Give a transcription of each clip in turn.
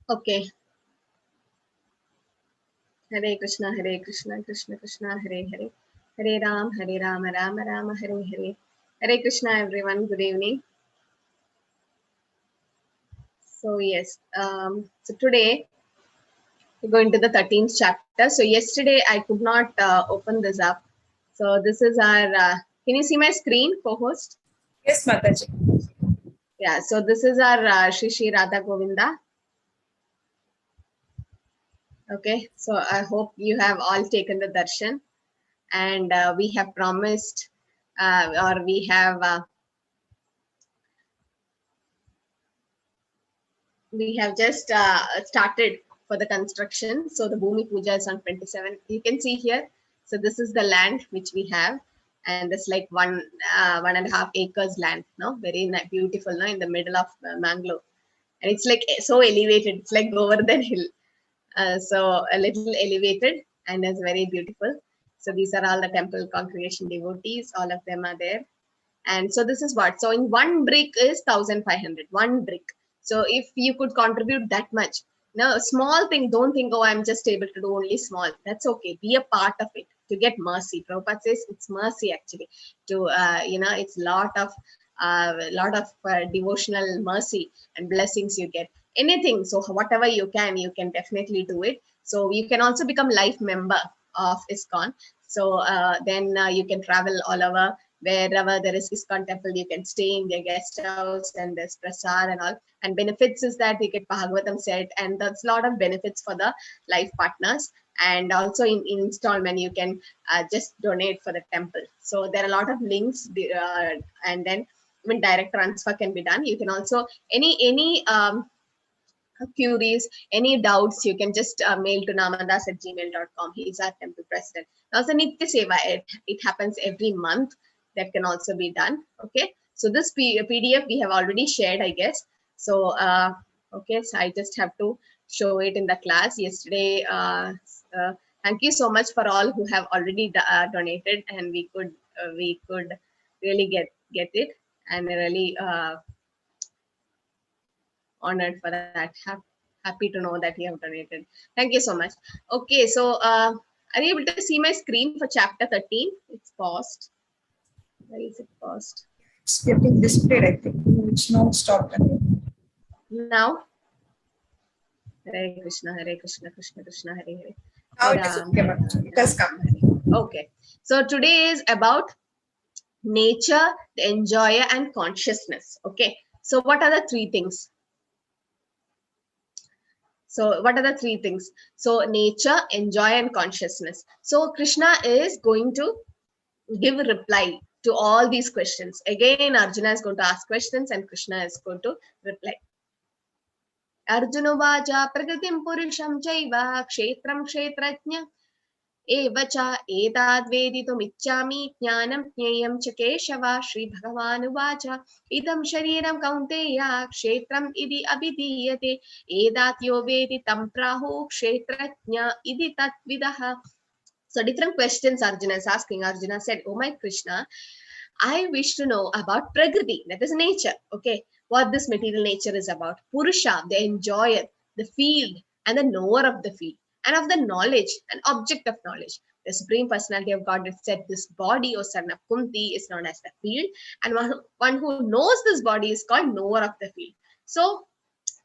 Okay. Hare Krishna, Krishna Krishna, Hare Hare. Hare Ram, Ram Ram, Hare Hare. Hare Krishna, everyone. Good evening. So yes, so today we're going to the 13th chapter. So yesterday I could not open this up. So this is our. Can you see my screen, co-host? Yes, Mataji. Yeah. So this is our Shri Shri Radha Govinda. Okay. So I hope you have all taken the darshan, and we have promised, or we have just started for the construction. So the Bhumi Puja is on 27th. You can see here. So this is the land which we have, and it's like 1.5 acres land. No, very beautiful. No, in the middle of Mangalore, and it's like so elevated. It's like Govardhan Hill. So a little elevated, and it's very beautiful. So these are all the temple congregation devotees. All of them are there. And so this is what, so in one brick is 1500, one brick. So if you could contribute that much, now a small thing, don't think, oh, I'm just able to do only small. That's okay, be a part of it to get mercy. Prabhupada says it's mercy actually to it's lot of devotional mercy and blessings you get. Anything, so whatever you can definitely do it. So you can also become life member of ISKCON. So then you can travel all over. Wherever there is ISKCON temple, you can stay in their guest house, and there's prasad and all. And benefits is that you get Bhagavatam set, and there's a lot of benefits for the life partners. And also in installment, you can just donate for the temple. So there are a lot of links, and then even direct transfer can be done. You can also any queries, any doubts, you can just mail to namadas@gmail.com. He is our temple president. Also, Nitya Seva, it happens every month. That can also be done. Okay. So this PDF we have already shared, I guess. So, okay. So I just have to show it in the class yesterday. Thank you so much for all who have already donated, and we could really get it, and really honored for that. Happy to know that you have donated. Thank you so much. Okay, so are you able to see my screen for chapter 13? It's paused. Where is it paused? It's getting displayed, I think. It's not stopped. Now? Hare Krishna, Krishna Krishna, Hare Hare. Now it is okay, Mataji. It has come. Okay, so today is about nature, the enjoyer, and consciousness. Okay, so what are the three things? So what are the three things? So nature, enjoy, and consciousness. So Krishna is going to give a reply to all these questions. Again, Arjuna is going to ask questions and Krishna is going to reply. Arjuna vaja pragatim purusham chaiva kshetram kshetrajna evacha etadveditum ichchami jnanam jneyam cha keshava. Shri Bhagavan vacha idam shariram kaunteya kshetram idi abhidiyate edatyo veditam prahu kshetrajna idi tatvidaha. So different questions Arjuna is asking. Arjuna said, oh my Krishna, I wish to know about Prakriti, that is nature. Okay, what this material nature is about. Purusha, the enjoyer, the field, and the knower of the field, and of the knowledge, an object of knowledge. The Supreme Personality of Godhead said this body, O son of Kunti, is known as the field, and one who knows this body is called knower of the field. So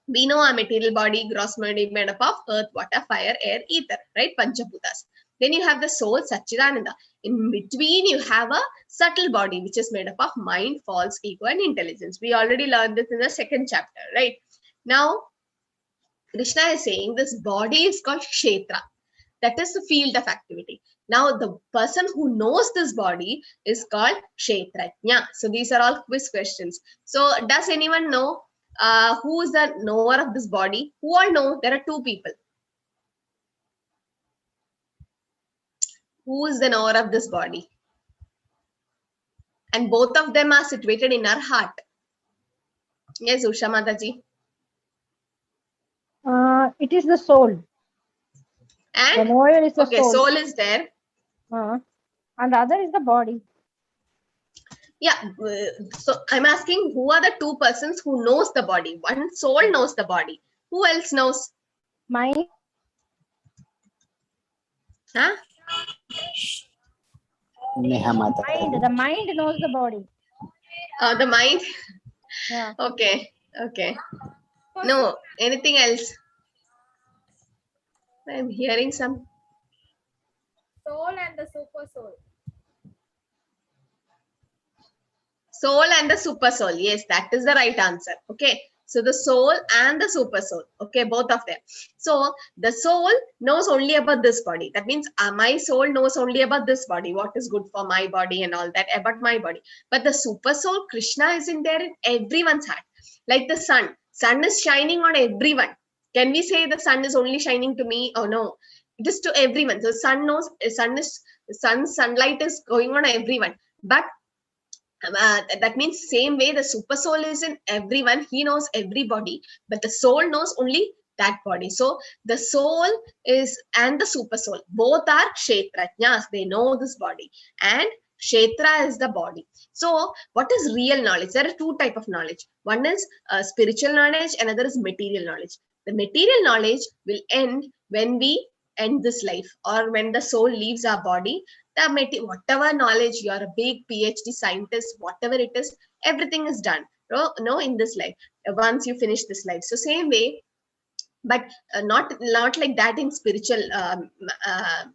we know our material body, gross body, made up of earth, water, fire, air, ether, right? Panchabhutas. Then you have the soul, Satchidananda. In between, you have a subtle body, which is made up of mind, false ego, and intelligence. We already learned this in the second chapter, right? Now, Krishna is saying this body is called Kshetra. That is the field of activity. Now, the person who knows this body is called Kshetrajna. So, these are all quiz questions. So, does anyone know who is the knower of this body? Who all know there are two people? Who is the knower of this body? And both of them are situated in our heart. Yes, Usha Mataji. It is the soul. And the knower is the okay, soul is there. And the other is the body. Yeah, so I'm asking who are the two persons who knows the body? One soul knows the body. Who else knows? Mind. Huh? Neha Mata. The mind knows the body. The mind. Yeah. Okay. Okay. No. Anything else? I'm hearing some. Soul and the super soul. Soul and the super soul. Yes, that is the right answer. Okay. So the soul and the super soul. Okay, both of them. So the soul knows only about this body. That means my soul knows only about this body, what is good for my body and all that, about my body. But the super soul, Krishna, is in there in everyone's heart. Like the sun. Sun is shining on everyone. Can we say the sun is only shining to me? Oh no. It is to everyone. So sun knows, sunlight is going on everyone. But that means same way the super soul is in everyone. He knows everybody, but the soul knows only that body. So the soul is and the super soul both are kshetrajnas. They know this body, and kshetra is the body. So what is real knowledge? There are two type of knowledge. One is spiritual knowledge, another is material knowledge. The material knowledge will end when we end this life, or when the soul leaves our body. Whatever knowledge, you are a big PhD scientist, whatever it is, everything is done. No, in this life, once you finish this life. So same way, but not like that in spiritual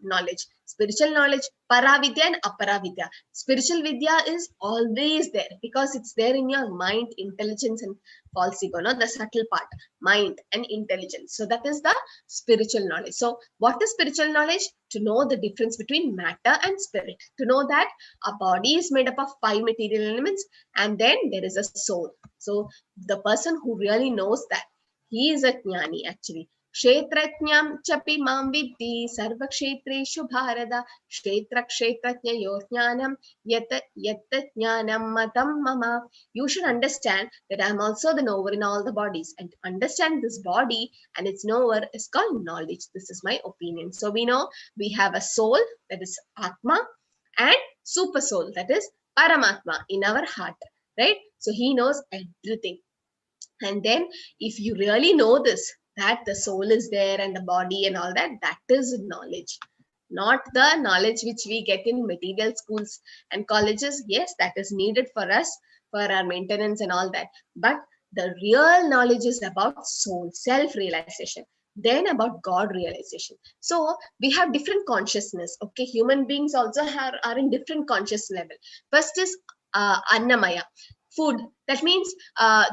knowledge. Spiritual knowledge, paravidya and aparavidya. Spiritual vidya is always there because it's there in your mind, intelligence and false ego, no? The subtle part, mind and intelligence. So that is the spiritual knowledge. So what is spiritual knowledge? To know the difference between matter and spirit. To know that our body is made up of 5 material elements, and then there is a soul. So the person who really knows that, he is a jnani actually. Kshetrajnam chapi mam vidhi sarva kshetreshu bharata kshetra kshetrajnayo jnanam yata jnanam matam mama. You should understand that I am also the knower in all the bodies, and to understand this body and its knower is called knowledge. This is my opinion. So we know we have a soul, that is Atma, and super soul, that is Paramatma, in our heart, right? So he knows everything. And then if you really know this, that the soul is there and the body and all that, that is knowledge. Not the knowledge which we get in material schools and colleges. Yes, that is needed for us, for our maintenance and all that. But the real knowledge is about soul, self-realization, then about God realization. So we have different consciousness. Okay, human beings also are in different conscious level. First is Annamaya, food. That means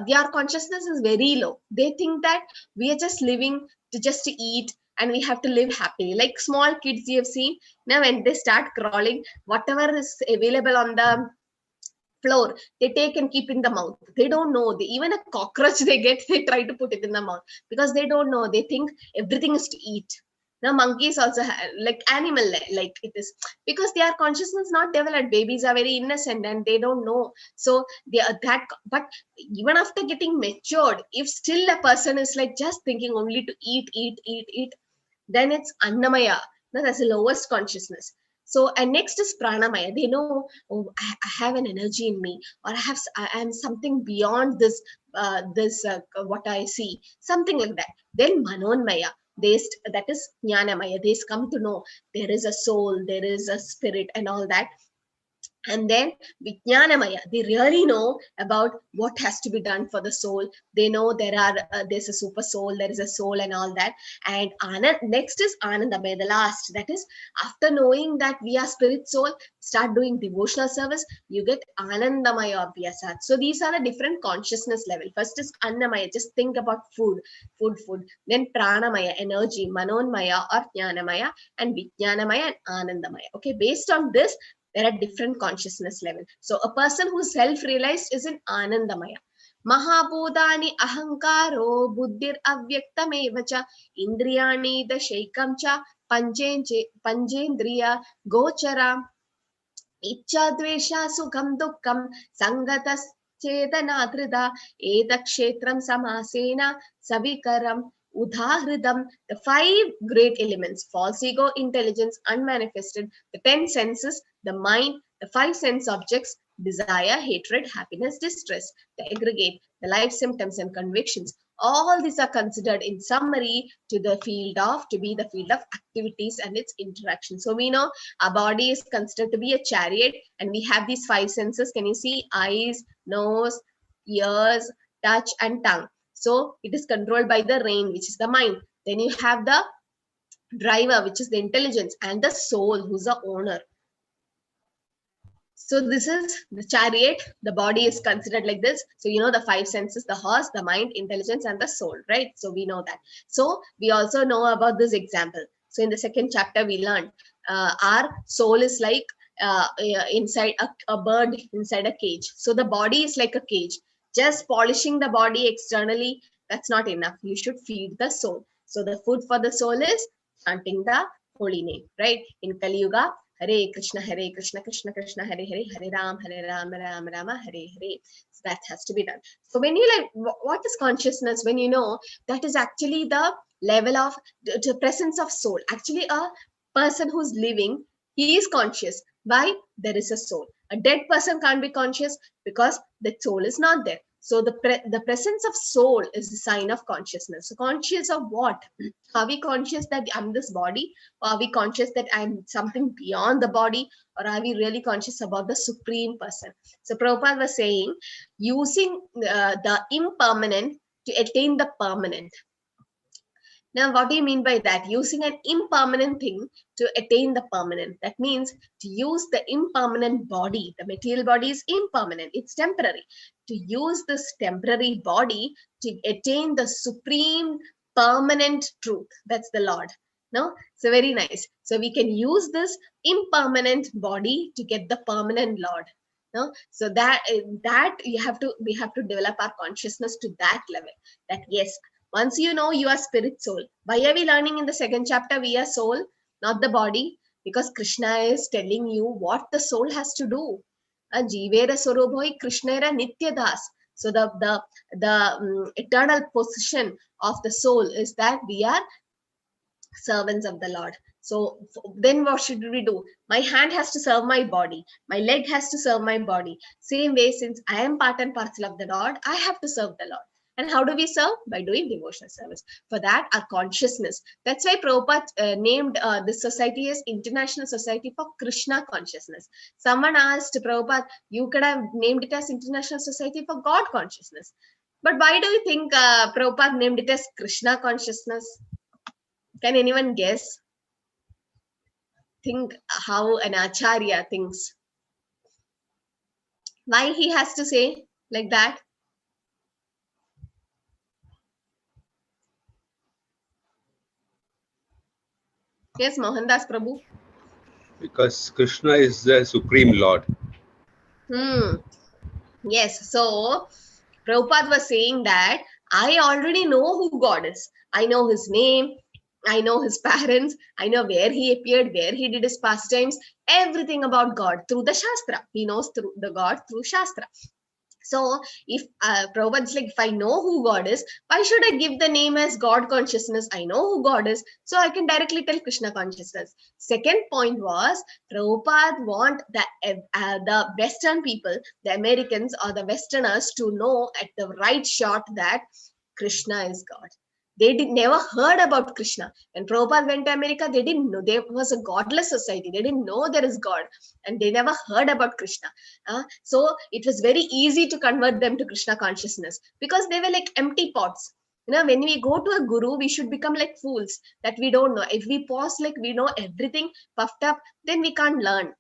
their consciousness is very low. They think that we are just living to eat, and we have to live happily. Like small kids you have seen, now when they start crawling, whatever is available on the floor, they take and keep in the mouth. They don't know. Even a cockroach they get, they try to put it in the mouth because they don't know. They think everything is to eat. Now monkeys also like animal, like it is, because their consciousness not developed. Babies are very innocent and they don't know. So they are that. But even after getting matured, if still a person is like just thinking only to eat, then it's Annamaya. Now that's the lowest consciousness. So, and next is Pranamaya. They know, oh, I have an energy in me, or I am something beyond this, what I see, something like that. Then Manonmaya. That is Jnanamaya. They come to know there is a soul, there is a spirit and all that. And then Vijnanamaya, they really know about what has to be done for the soul. They know there's a super soul, there is a soul and all that. And next is Anandamaya, the last. That is, after knowing that we are spirit soul, start doing devotional service, you get Anandamaya Abhyasat. So these are the different consciousness level. First is Annamaya, just think about food. Then Pranamaya, energy, Manonmaya or Jnanamaya, and Vijnanamaya and Anandamaya. Okay, based on this, there are different consciousness level. So a person who is self-realized is in Anandamaya. Mahabhudani ahankaro buddhir avyaktamevacha indriyani dashaikam cha panjendriya gochara ichha dvesha sukham dukkam sangatas chedanadhrida edakshetram samasena savikaram udahridam. The 5 great elements: false ego, intelligence, unmanifested, the 10 senses, the mind, the 5 sense objects, desire, hatred, happiness, distress, the aggregate, the life symptoms and convictions. All these are considered in summary to be the field of activities and its interaction. So we know our body is considered to be a chariot, and we have these five senses. Can you see? Eyes, nose, ears, touch, and tongue. So it is controlled by the rein, which is the mind. Then you have the driver, which is the intelligence, and the soul, who's the owner. So this is the chariot. The body is considered like this. So you know the five senses: the horse, the mind, intelligence, and the soul, right? So we know that. So we also know about this example. So in the second chapter, we learned our soul is like inside a bird inside a cage. So the body is like a cage. Just polishing the body externally, that's not enough. You should feed the soul. So the food for the soul is chanting the holy name, right? In Kali Yuga, Hare Krishna, Krishna Krishna, Hare Hare, Hare Ram, Ram Rama, Hare Hare. So that has to be done. So when you like, what is consciousness? When you know that is actually the level of the presence of soul. Actually, a person who's living, he is conscious. Why? There is a soul. A dead person can't be conscious because the soul is not there. So the presence of soul is the sign of consciousness. So conscious of what? Are we conscious that I'm this body? Or are we conscious that I'm something beyond the body? Or are we really conscious about the supreme person? So Prabhupada was saying, using the impermanent to attain the permanent. Now, what do you mean by that? Using an impermanent thing to attain the permanent. That means to use the impermanent body. The material body is impermanent. It's temporary. To use this temporary body to attain the supreme permanent truth. That's the Lord. No? So very nice. So we can use this impermanent body to get the permanent Lord. No? So that we have to develop our consciousness to that level. That yes, once you know you are spirit soul. Why are we learning in the second chapter we are soul, not the body? Because Krishna is telling you what the soul has to do. Jivera Sorobhoi Krishnera Nityadas. So the eternal position of the soul is that we are servants of the Lord. So then what should we do? My hand has to serve my body. My leg has to serve my body. Same way, since I am part and parcel of the Lord, I have to serve the Lord. And how do we serve? By doing devotional service. For that, our consciousness. That's why Prabhupada named this society as International Society for Krishna Consciousness. Someone asked Prabhupada, you could have named it as International Society for God Consciousness. But why do you think Prabhupada named it as Krishna Consciousness? Can anyone guess? Think how an Acharya thinks. Why he has to say like that? Yes, Mohandas Prabhu. Because Krishna is the Supreme Lord. Yes, so Prabhupada was saying that I already know who God is. I know his name. I know his parents. I know where he appeared, where he did his pastimes, everything about God through the Shastra. He knows through the God through Shastra. So if Prabhupada's like, if I know who God is, why should I give the name as God consciousness? I know who God is, so I can directly tell Krishna consciousness. Second point was, Prabhupada want the Western people, the Americans or the Westerners to know at the right shot that Krishna is God. They never heard about Krishna. When Prabhupada went to America, they didn't know. There was a godless society. They didn't know there is God. And they never heard about Krishna. So it was very easy to convert them to Krishna consciousness because they were like empty pots. When we go to a guru, we should become like fools that we don't know. If we pause like we know everything puffed up, then we can't learn.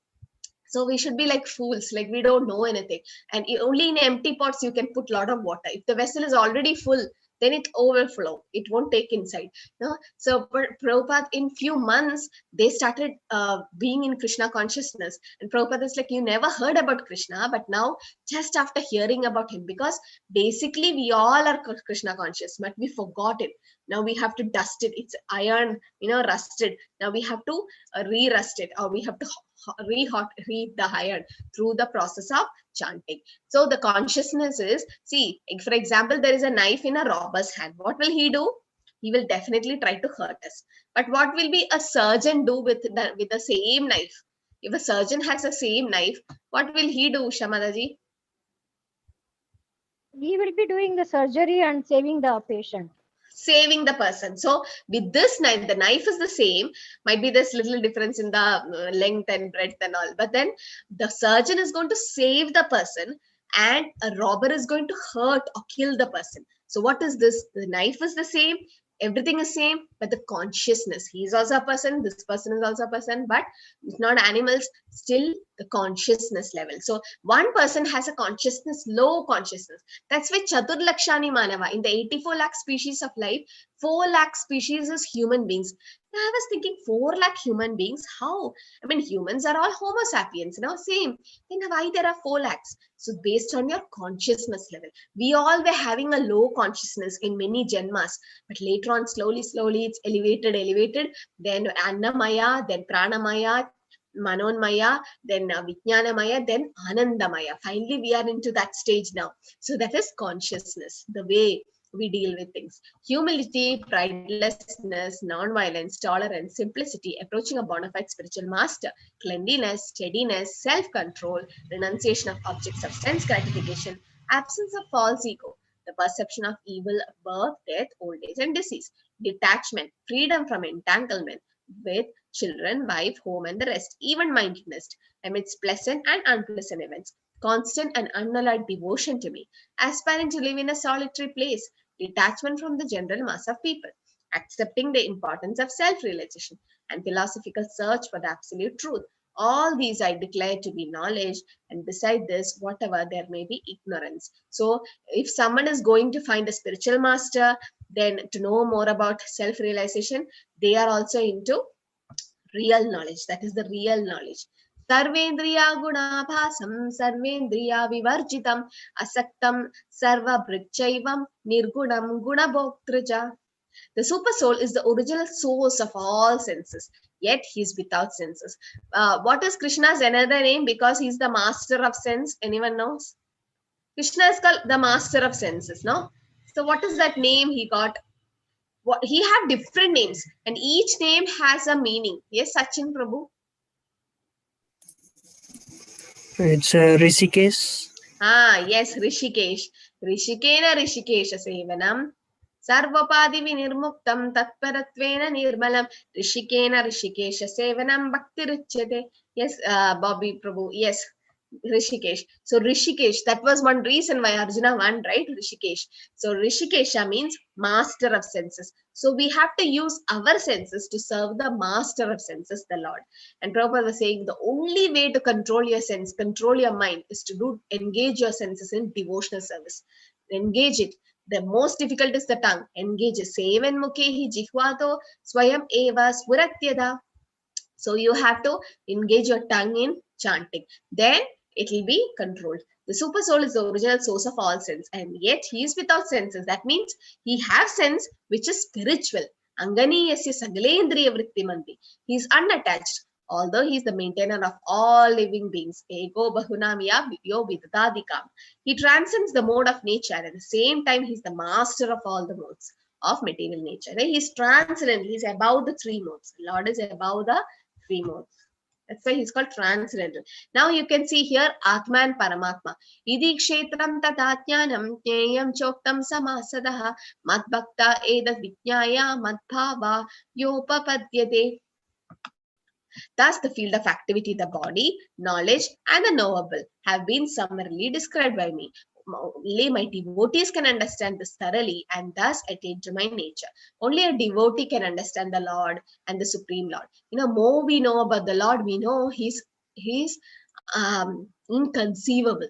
So we should be like fools, like we don't know anything. And only in empty pots you can put a lot of water. If the vessel is already full, then it overflow. It won't take inside. So Prabhupada, in few months, they started being in Krishna consciousness. And Prabhupada is like, you never heard about Krishna, but now just after hearing about him, because basically we all are Krishna conscious, but we forgot it. Now we have to dust it. It's iron, rusted. Now we have to re-rust it, or we have to reheat the iron through the process of chanting. So the consciousness is, see, for example, there is a knife in a robber's hand. What will he do? He will definitely try to hurt us. But what will be a surgeon do with the same knife? If a surgeon has the same knife, what will he do, Shamadaji? He will be doing the surgery and saving the patient. Saving the person. So with this knife, the knife is the same. Might be there's little difference in the length and breadth and all. But then the surgeon is going to save the person, and a robber is going to hurt or kill the person. So what is this? The knife is the same. Everything is same, but the consciousness. He is also a person. This person is also a person, but it's not animals. Still, the consciousness level. So one person has a consciousness, low consciousness. That's why Chaturlakshani Manava, in the 84 lakh species of life, 4 lakh species is human beings. Now I was thinking 4 lakh human beings, how? I mean, humans are all Homo sapiens, same. Then why there are 4 lakhs? So based on your consciousness level, we all were having a low consciousness in many janmas, but later on, slowly, it's elevated, then Annamaya, then Pranamaya, Manonmaya, then Vijnanamaya, then Anandamaya. Finally, we are into that stage now. So that is consciousness, the way we deal with things. Humility, pridelessness, non-violence, tolerance, simplicity, approaching a bona fide spiritual master, cleanliness, steadiness, self-control, renunciation of objects of sense gratification, absence of false ego, the perception of evil, birth, death, old age, and disease, detachment, freedom from entanglement with children, wife, home, and the rest, even-mindedness amidst pleasant and unpleasant events, constant and unalloyed devotion to me, aspiring to live in a solitary place, detachment from the general mass of people, accepting the importance of self-realization, and philosophical search for the absolute truth. All these I declare to be knowledge, and beside this, whatever there may be ignorance. So, if someone is going to find a spiritual master, then to know more about self-realization, they are also into real knowledge. That is the real knowledge. Sarvendriya gunabhasam sarvendriya vivarjitam asaktam sarva brichaivam nirgunam gunabhoktraja. The super soul is the original source of all senses, yet he is without senses. What is Krishna's another name? Because he's the master of sense. Anyone knows? Krishna is called the master of senses, no? So what is that name he got? What, he have different names, and each name has a meaning. Yes, Sachin Prabhu. It's Rishikesh. Yes, Rishikesh. Rishikena Rishikesha Sevanam. Sarvapadi vinirmuktam tatparatvena nirmalam. Rishikena Rishikesha Sevanam Bhakti Richate. Yes, Bobby Prabhu. Yes, Rishikesh. So Rishikesh, that was one reason why Arjuna won, right? Rishikesh. So Rishikesha means master of senses. So we have to use our senses to serve the master of senses, the Lord. And Prabhupada was saying the only way to control your sense, control your mind, is to engage your senses in devotional service. Engage it. The most difficult is the tongue. Engage it. Sevan mukhehi jihvato swayam eva svuratyada. So you have to engage your tongue in chanting. Then it will be controlled. The super soul is the original source of all sense, and yet he is without senses. That means he has sense which is spiritual. Angani yasya sagalendriya vrittimanti. He is unattached, although he is the maintainer of all living beings. Ego bahunamiya vidyo vidadikam. He transcends the mode of nature. At the same time, he is the master of all the modes of material nature. He is transcendent. He is above the three modes. The Lord is above the three modes. That's why he's called transcendental. Now you can see here Atma and Paramatma. Idi kshetram tatatyanam jneyam choktam samasadaha madbhakta edat vijnaya madbhava yopapadyate. Thus, the field of activity, the body, knowledge, and the knowable have been summarily described by me. Only my devotees can understand this thoroughly, and thus attain to my nature. Only a devotee can understand the Lord and the Supreme Lord. More we know about the Lord, we know he's inconceivable.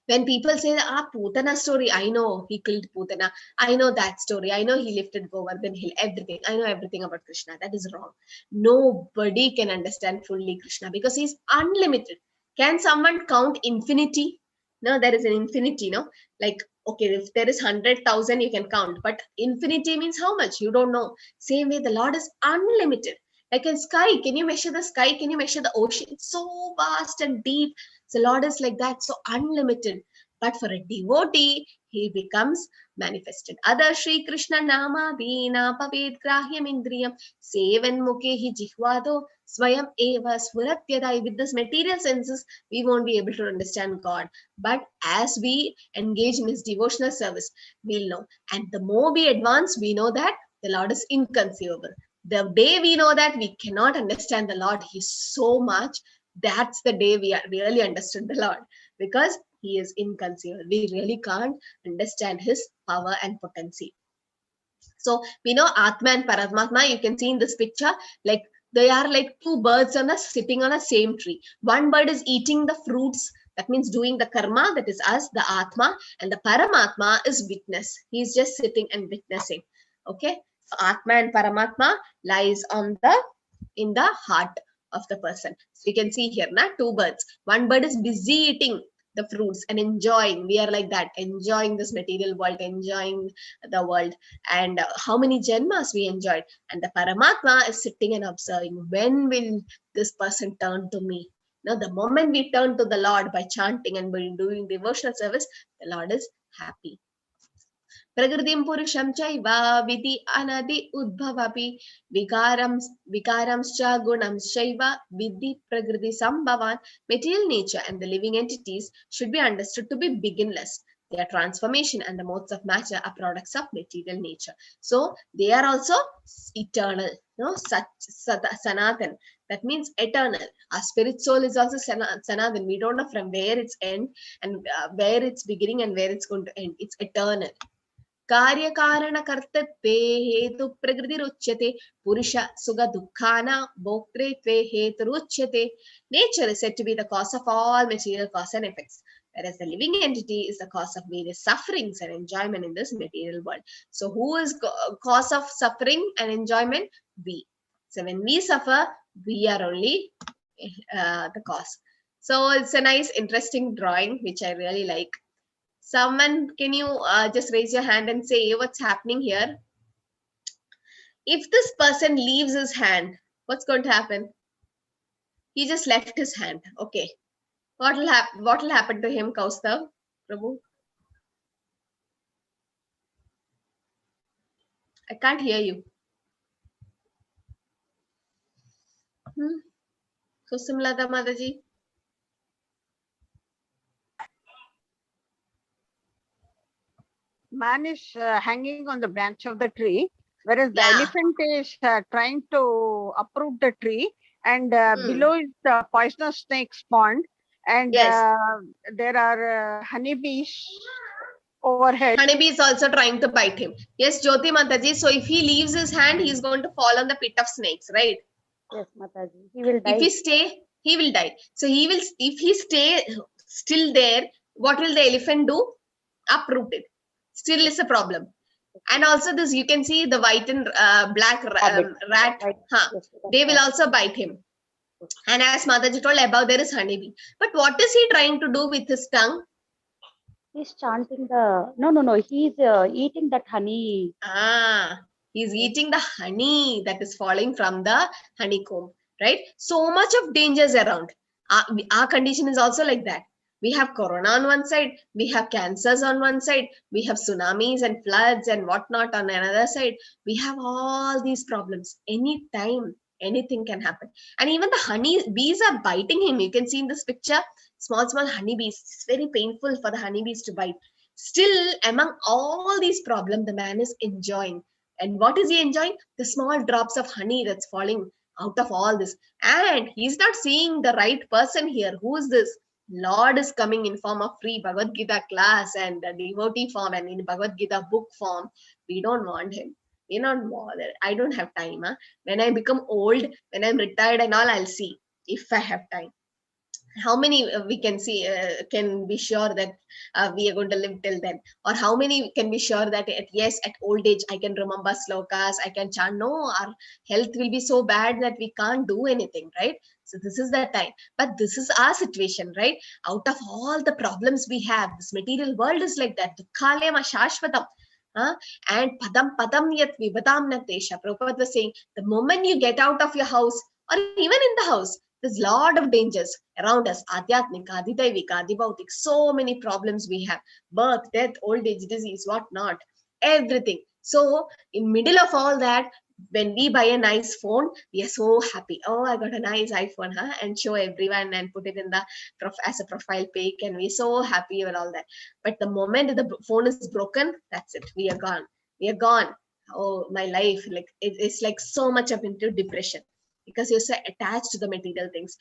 When people say, Putana story, I know he killed Putana. I know that story. I know he lifted Govardhan Hill, everything. I know everything about Krishna. That is wrong. Nobody can understand fully Krishna because he's unlimited. Can someone count infinity? No, there is an infinity, no? Like, okay, if there is 100,000, you can count. But infinity means how much? You don't know. Same way, the Lord is unlimited. Like in sky, can you measure the sky? Can you measure the ocean? It's so vast and deep. So Lord is like that, so unlimited. But for a devotee, he becomes manifested. Other Shri Krishna Nama Dina Pavet Grahyam Indriyam Sevan Mukhe Jihvado Swayam Eva Svuratyadai. With this material senses, we won't be able to understand God. But as we engage in his devotional service, we'll know. And the more we advance, we know that the Lord is inconceivable. The day we know that we cannot understand the Lord, he's so much, that's the day we really understood the Lord, because he is inconceivable. We really can't understand his power and potency. So we know Atma and Paramatma, you can see in this picture, like they are like two birds sitting on a same tree. One bird is eating the fruits, that means doing the karma, that is us, the Atma, and the Paramatma is witness. He's just sitting and witnessing. Okay, so Atma and Paramatma lies in the heart of the person. So you can see here, two birds. One bird is busy eating the fruits and enjoying. We are like that, enjoying this material world, enjoying the world, and how many janmas we enjoyed. And the Paramatma is sitting and observing, when will this person turn to me? Now, the moment we turn to the Lord by chanting and by doing devotional service, the Lord is happy. Pragradim Purusham Chaiva Vidhi Anadi Udbhavapi Vikaramscha Gunamshaiva Vidhi Pragriti Sambhavan. Material nature and the living entities should be understood to be beginless. Their transformation and the modes of matter are products of material nature. So they are also eternal, Sanatan. That means eternal. Our spirit soul is also Sanatan. We don't know from where it's end and where it's beginning and where it's going to end. It's eternal. Karya Karana Kartatve Hetu Pragritiruchyate Purusha Suga Dukkhana Bhoktretve Heturuchyate. Nature is said to be the cause of all material cause and effects, whereas the living entity is the cause of various sufferings and enjoyment in this material world. So who is cause of suffering and enjoyment? We. So when we suffer, we are only the cause. So it's a nice, interesting drawing, which I really like. Someone, can you just raise your hand and say what's happening here? If this person leaves his hand, what's going to happen? He just left his hand. Okay. What will happen to him, Kaustav? Prabhu? I can't hear you. Kusamlata Mataji? Man is hanging on the branch of the tree, whereas the Yeah. elephant is trying to uproot the tree, and below is the poisonous snake spawned, and Yes. there are honeybees overhead. Honeybee is also trying to bite him. Yes, Jyoti Mataji. So if he leaves his hand, he's going to fall on the pit of snakes, right? Yes, Mataji. He will die. If he stay, he will die. So he will, if he stay still there, what will the elephant do? Uproot it. Still is a problem. And also this, you can see the white and black rat. Right. Huh. Yes, They will also bite him. And as Mataji told, above there is honeybee. But what is he trying to do with his tongue? He's chanting the. No. He's eating that honey. He's eating the honey that is falling from the honeycomb, right? So much of dangers around. Our condition is also like that. We have corona on one side, we have cancers on one side, we have tsunamis and floods and whatnot on another side. We have all these problems. Anytime, anything can happen. And even the honeybees are biting him. You can see in this picture, small honeybees. It's very painful for the honeybees to bite. Still, among all these problems, the man is enjoying. And what is he enjoying? The small drops of honey that's falling out of all this. And he's not seeing the right person here. Who is this? Lord is coming in form of free Bhagavad Gita class and devotee form and in Bhagavad Gita book form. We don't want him. We're not bothered. I don't have time. When I become old, when I'm retired and all, I'll see if I have time. How many we can see can be sure that we are going to live till then, or how many can be sure that at old age I can remember slokas, I can chant? No, our health will be so bad that we can't do anything, right? So this is the time. But this is our situation, right? Out of all the problems we have, this material world is like that. Dukhalayam ashashvatam. And padam yat vibadam natesha. Prabhupada was saying, the moment you get out of your house, or even in the house, There's a lot of dangers around us. Adhyatmika, Adhitaivika, Adhibautik, so many problems we have. Birth, death, old age, disease, what not. Everything. So in middle of all that, when we buy a nice phone, we are so happy. Oh, I got a nice iPhone, huh? And show everyone and put it in the as a profile pic, and we're so happy with all that. But the moment the phone is broken, that's it. We are gone. We are gone. Oh, my life, like it's like so much up into depression because you're so attached to the material things.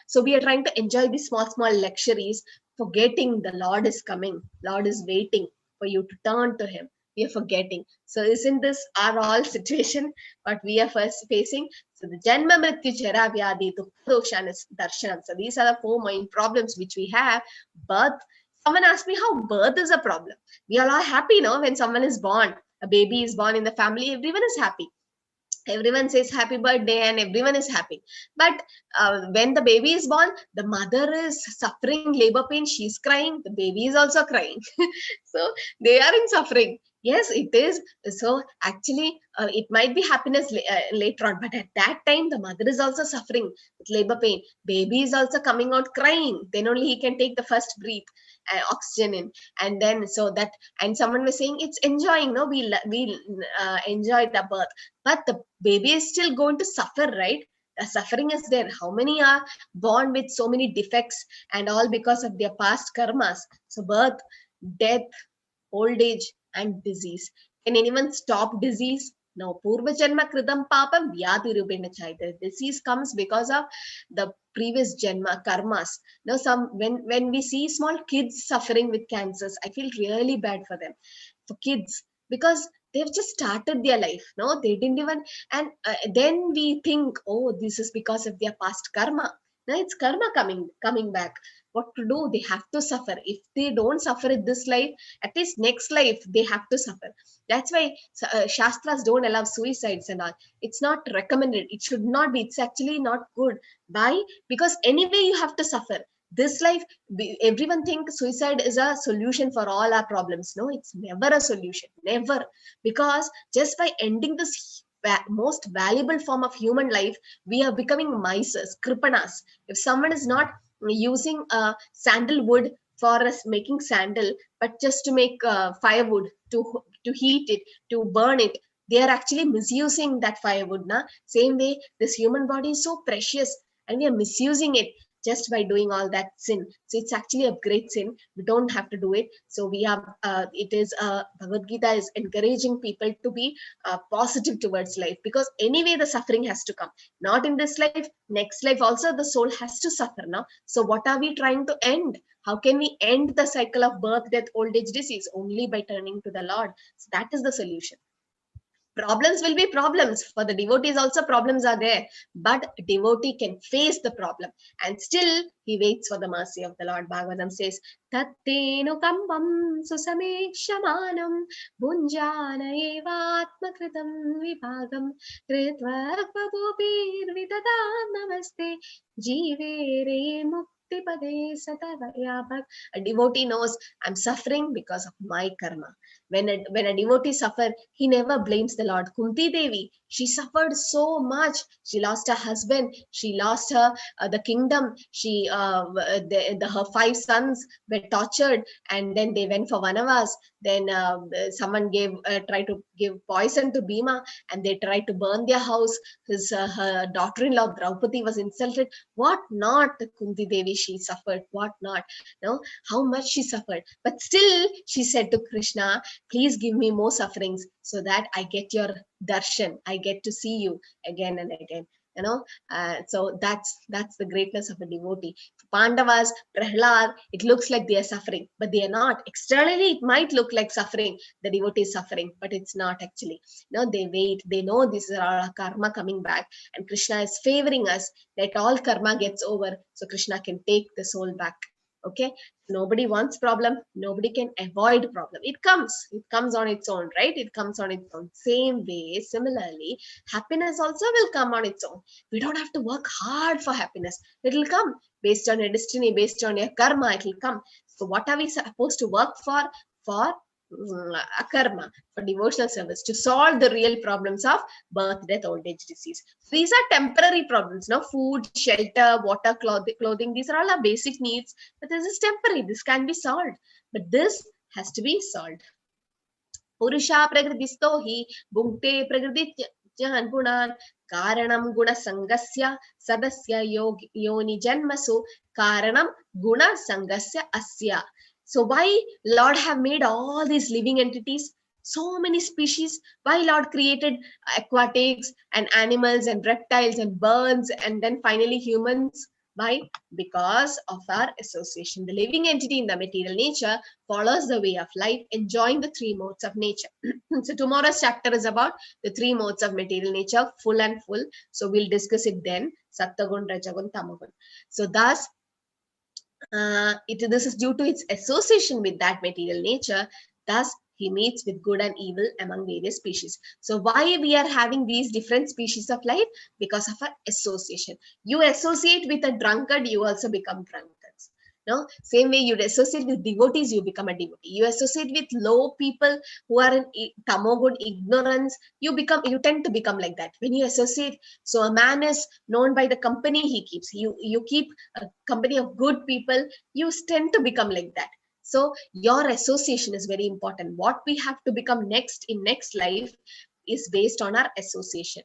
So we are trying to enjoy these small luxuries, forgetting the Lord is coming. Lord is waiting for you to turn to Him. We are forgetting. So isn't this our all situation what we are first facing? So the Janma Mrityu Jara Vyadi Dukha Dosha and Darshanam. So these are the 4 main problems which we have. Birth. Someone asked me how birth is a problem. We all are happy, no? When someone is born, a baby is born in the family, everyone is happy. Everyone says happy birthday and everyone is happy. But when the baby is born, the mother is suffering labor pain. She's crying. The baby is also crying. So they are in suffering. Yes, it is. So actually, it might be happiness later on. But at that time, the mother is also suffering with labor pain. Baby is also coming out crying. Then only he can take the first breath, oxygen in. And then so that, and someone was saying it's enjoying. No, we enjoy the birth. But the baby is still going to suffer, right? The suffering is there. How many are born with so many defects and all because of their past karmas? So birth, death, old age, and disease. Can anyone stop disease? No. Purva janma kritam papam vyadi rupena chaita. Disease comes because of the previous janma karmas. Now, when we see small kids suffering with cancers, I feel really bad for them, for kids, because they've just started their life. No, they didn't even, and then we think, oh, this is because of their past karma. Now it's karma coming back. What to do? They have to suffer. If they don't suffer in this life, at least next life they have to suffer. That's why Shastras don't allow suicides and all. It's not recommended. It should not be. It's actually not good. Why? Because anyway you have to suffer. This life, everyone thinks suicide is a solution for all our problems. No, it's never a solution. Never. Because just by ending this most valuable form of human life, we are becoming misers, kripanas. If someone is not using sandalwood for us making sandal, but just to make firewood, to heat it, to burn it, they are actually misusing that firewood. Same way, this human body is so precious and we are misusing it just by doing all that sin. So it's actually a great sin. We don't have to do it. So we have, it is, Bhagavad Gita is encouraging people to be positive towards life, because anyway the suffering has to come. Not in this life, next life also the soul has to suffer now. So what are we trying to end? How can we end the cycle of birth, death, old age, disease? Only by turning to the Lord. So that is the solution. Problems will be problems. For the devotees also problems are there. But devotee can face the problem. And still he waits for the mercy of the Lord. Bhagavatam says, Tattenu kambam susamekshamanam bunjana evatmakritam vibhagam kritvakvabhupir vidadam namaste jivere muktipade satavayabhak. A devotee knows, I'm suffering because of my karma. When a devotee suffers, he never blames the Lord. Kunti Devi, she suffered so much. She lost her husband. She lost her the kingdom. She her 5 sons were tortured, and then they went for Vanavas. Then someone tried to give poison to Bhima, and they tried to burn their house. Her daughter-in-law Draupadi was insulted. What not? Kunti Devi, she suffered. What not? No, how much she suffered. But still, she said to Krishna, please give me more sufferings so that I get your darshan. I get to see you again and again. So that's the greatness of a devotee. For Pandavas, Prahlad, it looks like they are suffering, but they are not. Externally, it might look like suffering. The devotee is suffering, but it's not actually. They wait. They know this is our karma coming back, and Krishna is favoring us that all karma gets over, so Krishna can take the soul back. Okay, nobody wants problem. Nobody can avoid problem. It comes on its own, right? It comes on its own. Same way, similarly, happiness also will come on its own. We don't have to work hard for happiness. It will come based on your destiny, based on your karma. It will come. So what are we supposed to work for? For akarma, for devotional service, to solve the real problems of birth, death, old age, disease. These are temporary problems, no? Food, shelter, water, clothing, these are all our basic needs, but this is temporary. This can be solved, but this has to be solved. Purusha prakritisto hi bhukte prakriti gunan karanam guna sangasya sadasya yoni janmasu karanam guna sangasya asya. So why Lord have made all these living entities, so many species? Why Lord created aquatics and animals and reptiles and birds and then finally humans? Why? Because of our association. The living entity in the material nature follows the way of life, enjoying the three modes of nature. So tomorrow's chapter is about the three modes of material nature, full and full. So we'll discuss it then, Sattagun, Rajagun, Tamagun. So thus, this is due to its association with that material nature. Thus, he meets with good and evil among various species. So why we are having these different species of life? Because of our association. You associate with a drunkard, you also become drunkards. No, same way you associate with devotees, you become a devotee. You associate with low people who are in tamogud, ignorance, you tend to become like that. When you associate, so a man is known by the company he keeps. You keep a company of good people, you tend to become like that. So your association is very important. What we have to become next in next life is based on our association.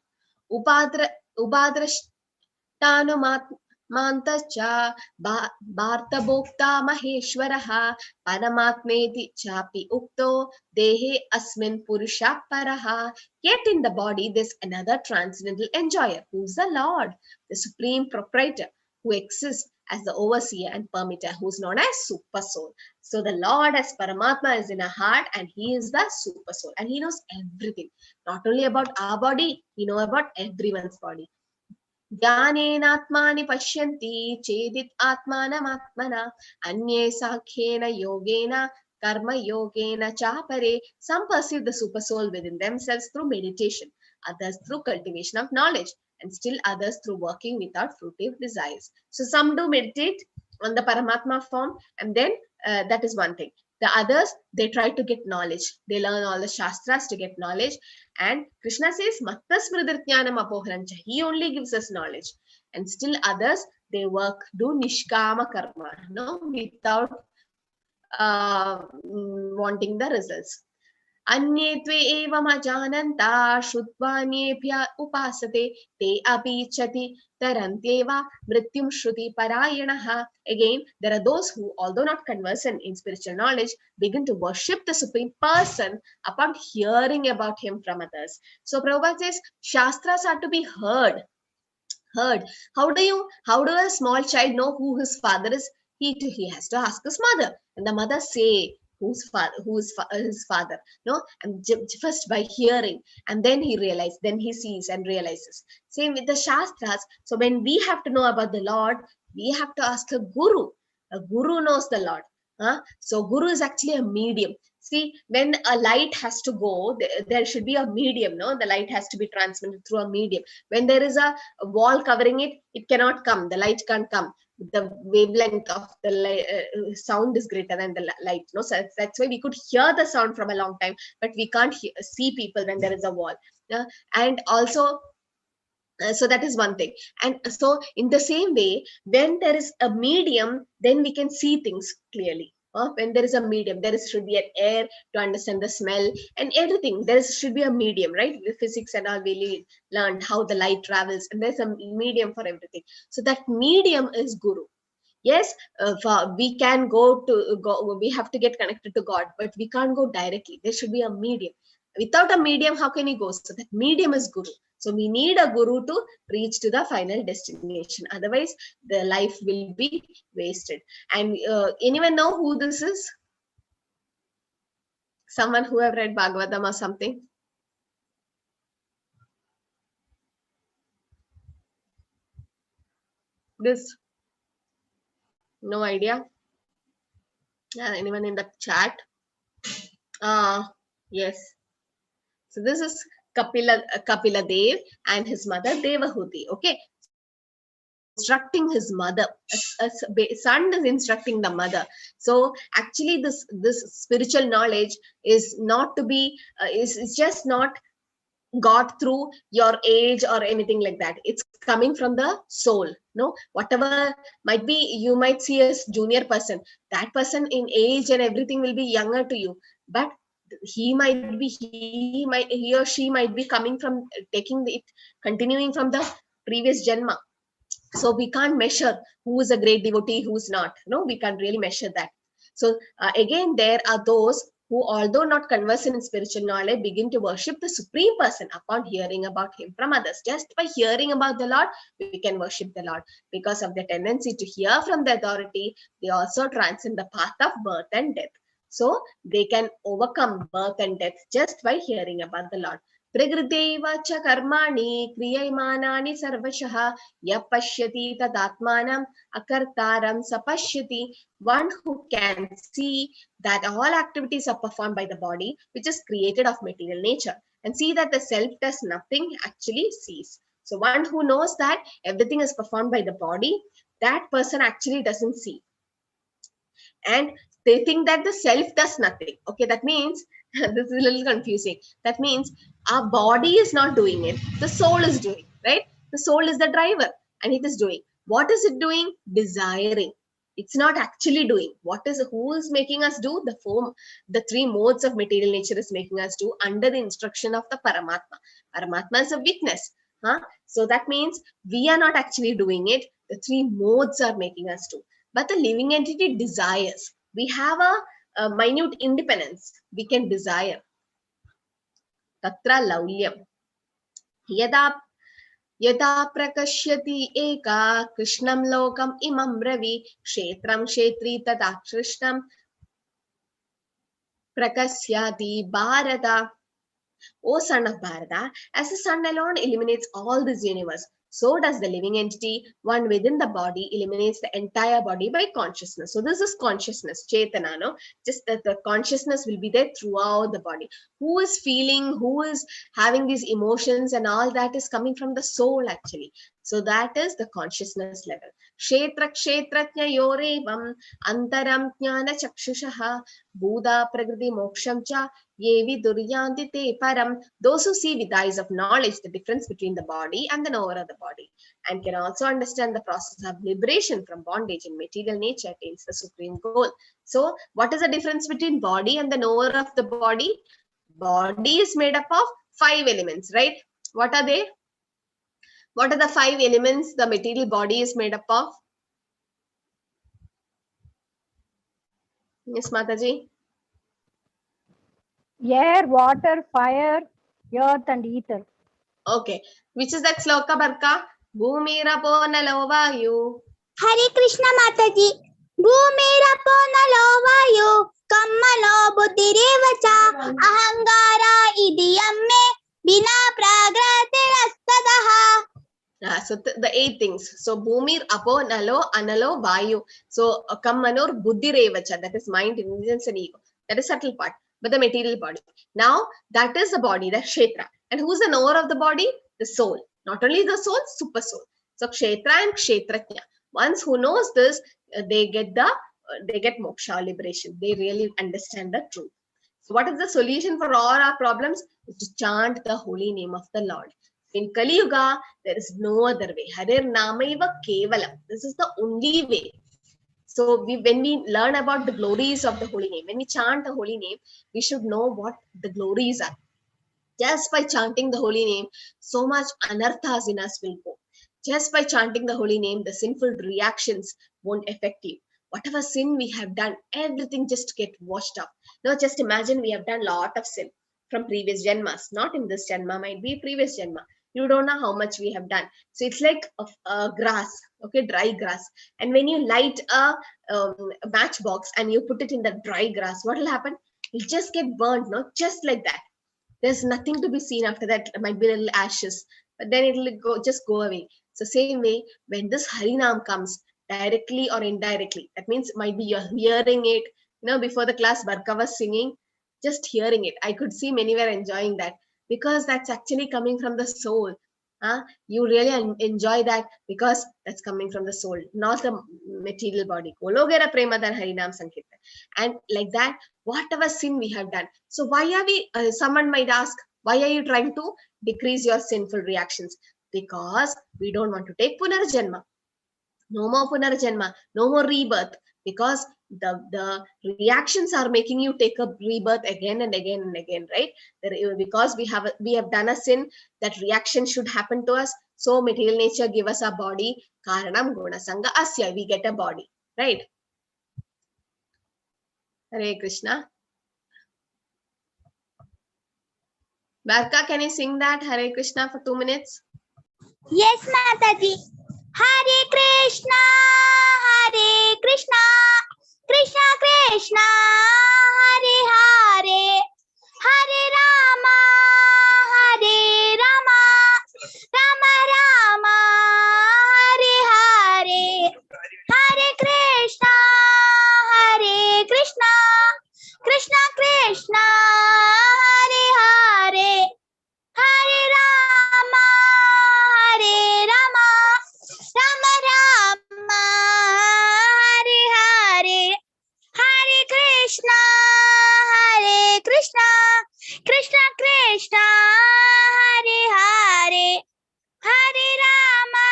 Mantacha Bhartabhokta Maheshwaraha Paramatmeti Chapi Ukto Dehe Asmin Purusha Paraha. Yet in the body there's another transcendental enjoyer, who's the Lord, the supreme proprietor, who exists as the overseer and permitter, who's known as super soul. So the Lord as Paramatma is in our heart, and he is the super soul, and he knows everything, not only about our body, he knows about everyone's body. ज्ञानेनात्मानि पश्यन्ति चेदित् आत्मानमात्मना अन्ये साख्येन योगेन कर्म योगेन चापरे. Some perceive the super soul within themselves through meditation, others through cultivation of knowledge, and still others through working without fruitive desires. So some do meditate on the Paramatma form, and then that is one thing. The others, they try to get knowledge. They learn all the Shastras to get knowledge. And Krishna says, Matta smridrityanam apoharancha. He only gives us knowledge. And still others, they work, do nishkama karma, no, without wanting the results. Anye tve evam ajananta shrutvanebhya upasate te apichati tarantyeva mrityum shruti parayanaha. Again, there are those who, although not conversant in spiritual knowledge, begin to worship the Supreme Person upon hearing about him from others. So Prabhupada says, Shastras are to be heard. How do a small child know who his father is? He has to ask his mother, and the mother say who's his father. No, and first by hearing, and then he realizes, then he sees and realizes. Same with the Shastras. So when we have to know about the Lord, we have to ask a guru. A guru knows the Lord. So guru is actually a medium. See, when a light has to go, there should be a medium, no? The light has to be transmitted through a medium. When there is a wall covering it, it cannot come. The light can't come. The wavelength of the sound is greater than the light, no? So that's why we could hear the sound from a long time, but we can't see people when there is a wall. And also, so that is one thing. And so in the same way, when there is a medium, then we can see things clearly. When there is a medium, should be an air to understand the smell and everything. There should be a medium, right? The physics and all, we learned how the light travels, and there's a medium for everything. So that medium is Guru. Yes, we can go, we have to get connected to God, but we can't go directly. There should be a medium. Without a medium, how can you go? So that medium is Guru. So we need a guru to reach to the final destination. Otherwise, the life will be wasted. And anyone know who this is? Someone who have read Bhagavatam or something? This? No idea? Anyone in the chat? Yes. So this is Kapila Dev and his mother Devahuti. Okay. instructing his mother. A son is instructing the mother. So actually this spiritual knowledge is not to be is just not got through your age or anything like that. It's coming from the soul. No, whatever might be, you might see a junior person, that person in age and everything will be younger to you, but he or she might be coming from taking it, continuing from the previous janma. So we can't measure who is a great devotee, who's not. No, we can't really measure that. So again, there are those who, although not conversant in spiritual knowledge, begin to worship the Supreme Person upon hearing about him from others. Just by hearing about the Lord, we can worship the Lord. Because of the tendency to hear from the authority, they also transcend the path of birth and death. So they can overcome birth and death just by hearing about the Lord. प्रकृतेव च कर्माणि क्रियमाणानि सर्वशः यः पश्यति तदात्मानम् अकर्तारं स पश्यति. One who can see that all activities are performed by the body, which is created of material nature, and see that the self does nothing, actually sees. So one who knows that everything is performed by the body, that person actually doesn't see. And they think that the self does nothing. Okay, that means this is a little confusing. That means our body is not doing it, the soul is doing, right? The soul is the driver and it is doing. What is it doing? Desiring. It's not actually doing. Who is making us do? The three modes of material nature is making us do under the instruction of the Paramatma. Paramatma is a witness. So that means we are not actually doing it. The three modes are making us do. But the living entity desires. We have a minute independence. We can desire. Tatra laulyam. Yada prakashyati eka krishnam lokam imam ravi kshetram kshetri tata krishnam prakasyati bharata. O son of Bharata, as the sun alone eliminates all this universe, so does the living entity, one within the body, eliminates the entire body by consciousness. So this is consciousness, Chetana, no? Just that the consciousness will be there throughout the body. Who is feeling, who is having these emotions and all that is coming from the soul actually. So that is the consciousness level. Kshetra kshetratnya yorevam antaram jnana chakshushaha buddha prakriti moksham cha yevi duryanti te param. Those who see with the eyes of knowledge the difference between the body and the knower of the body, and can also understand the process of liberation from bondage in material nature, attains the supreme goal. So what is the difference between body and the knower of the body? Body is made up of 5 elements, right? What are they? What are the 5 elements the material body is made up of? Yes, Mataji. Air, water, fire, earth, and ether. Okay. Which is that sloka, Barka? Bhumirapo nalo vayu. Hare Krishna Mataji. Bhumirapo nalo vayu. Kammalo buddhirevacha. Ahangara idiyamme. Bina pragratilaspadaha. So the 8 things. So Bhumir, Apo, Nalo, Analo, Vayu. So Kammanur, Buddhi Revacha. That is mind, intelligence, and ego. That is subtle part. But the material body. Now that is the body, the Kshetra. And who's the knower of the body? The soul. Not only the soul, super soul. So Kshetra and Kshetratnya. Once who knows this, they get moksha, liberation. They really understand the truth. So what is the solution for all our problems? Is to chant the holy name of the Lord. In Kali Yuga, there is no other way. Harir Namaiva Kevalam. This is the only way. So when we learn about the glories of the holy name, when we chant the holy name, we should know what the glories are. Just by chanting the holy name, so much anarthas in us will go. Just by chanting the holy name, the sinful reactions won't affect you. Whatever sin we have done, everything just get washed up. Now just imagine we have done a lot of sin from previous janmas. Not in this janma, might be previous janma. You don't know how much we have done. So it's like a grass, okay, dry grass. And when you light a matchbox and you put it in the dry grass, what will happen? It'll just get burnt, no? Just like that. There's nothing to be seen after that. It might be little ashes, but then it'll just go away. So same way, when this Harinam comes, directly or indirectly, that means might be you're hearing it. Before the class, Barka was singing, just hearing it. I could see many were enjoying that, because that's actually coming from the soul. You really enjoy that because that's coming from the soul, not the material body. Kologera premadan harinam sankirtan. And like that, whatever sin we have done. So why are we, someone might ask, why are you trying to decrease your sinful reactions? Because we don't want to take punarjanma. No more punarjanma, no more rebirth, because the reactions are making you take a rebirth again and again and again, right? Because we have done a sin, that reaction should happen to us. So material nature give us a body, karanam guna sanga asya, we get a body, right? Hare Krishna. Barka, can you sing that Hare Krishna for 2 minutes? Yes, Mataji. Hare Krishna, Krishna Krishna, Hare Hare, Hare Rama, Rama Rama, Hare Hare, Hare Krishna, Krishna Krishna, Hare Hare, Hare Rama, Rama Rama, Hare Hare, Hare Krishna, Krishna Krishna, Hare Hare, Hare Rama,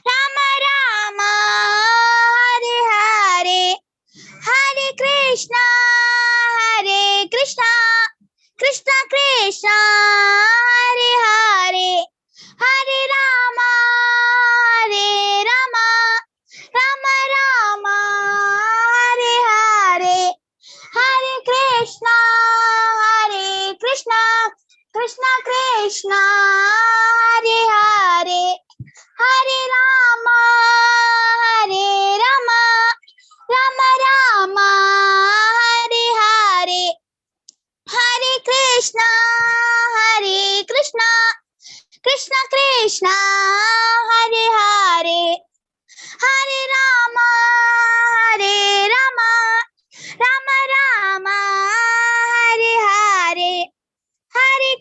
Rama Rama, Hare Hare, Hare Krishna, Krishna Krishna, Hare Hare, Hare Rama, Rama Rama, Hare Hare, Hare Krishna, Krishna Krishna, Hare Hare, Hare Rama, Rama Rama, Hare Hare, Hare Krishna, Krishna Krishna, Hare Hare, Hare Rama, Rama Rama, Hare Hare, Hare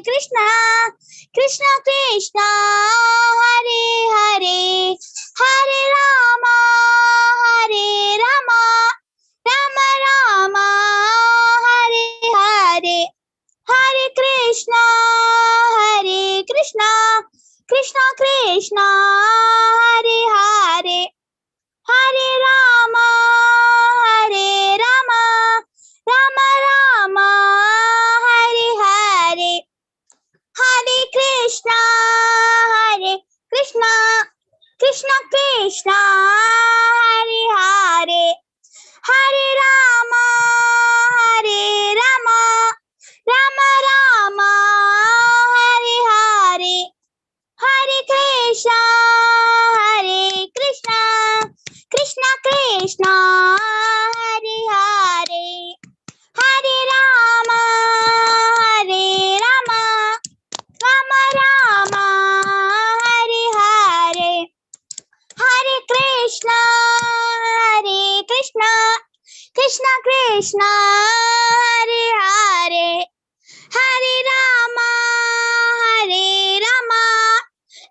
Krishna, Krishna Krishna, Hare Hare, Hare Rama, Rama Rama, Hare Hare, Hare Krishna, Krishna Krishna, Hare Hare, Hare Rama, Rama Rama, Hare Hare, Hare Krishna, Krishna Krishna, Hare Hare, Hare Rama, Rama Rama, Hare Hare, Hare Krishna, Krishna Krishna, Hare Hare, Hare Rama, Rama Rama, Hare Hare, Hare Krishna, Krishna Krishna, Hare Hare, Hare Rama,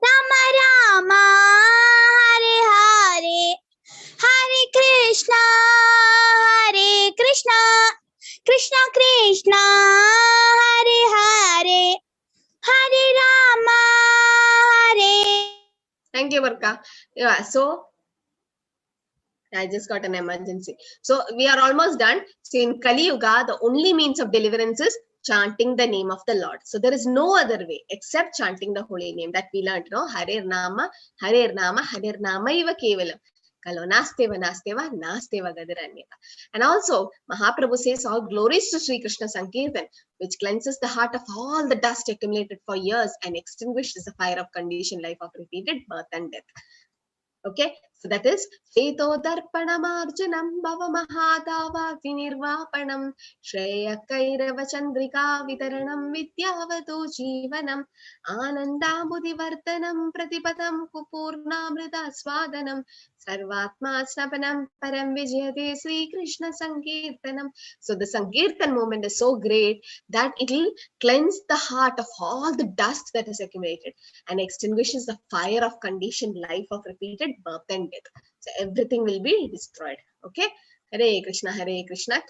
Rama Rama, Hare Hare, Hare Krishna, Krishna Krishna, Hare Hare, Hare Rama, Thank you, Barka. Yeah, so I just got an emergency. So we are almost done. So in Kali Yuga, the only means of deliverance is chanting the name of the Lord. So there is no other way except chanting the holy name that we learned, no? Hare Nama, Hare Nama, Hare Nama iva kevalam. Kalo nasteva gadiranyeva. And also, Mahaprabhu says all glories to Sri Krishna Sankirtan, which cleanses the heart of all the dust accumulated for years and extinguishes the fire of conditioned life of repeated birth and death. Okay, So that is Sheto Darpanam Arjunam Bhava Mahadava Vinirvapanam Shreya Kairava Chandrika Vitaranam Vidyavatu Jeevanam Anandambudhi Vartanam Pratipatam Kupurnamrita Swadanam Sarvatma Snapanam Param Vijayate Sri Krishna Sankirtanam. So the Sankirtan moment is so great that it will cleanse the heart of all the dust that is accumulated and extinguishes the fire of conditioned life of repeated birth and death. So everything will be destroyed. Okay. Hare Krishna, Krishna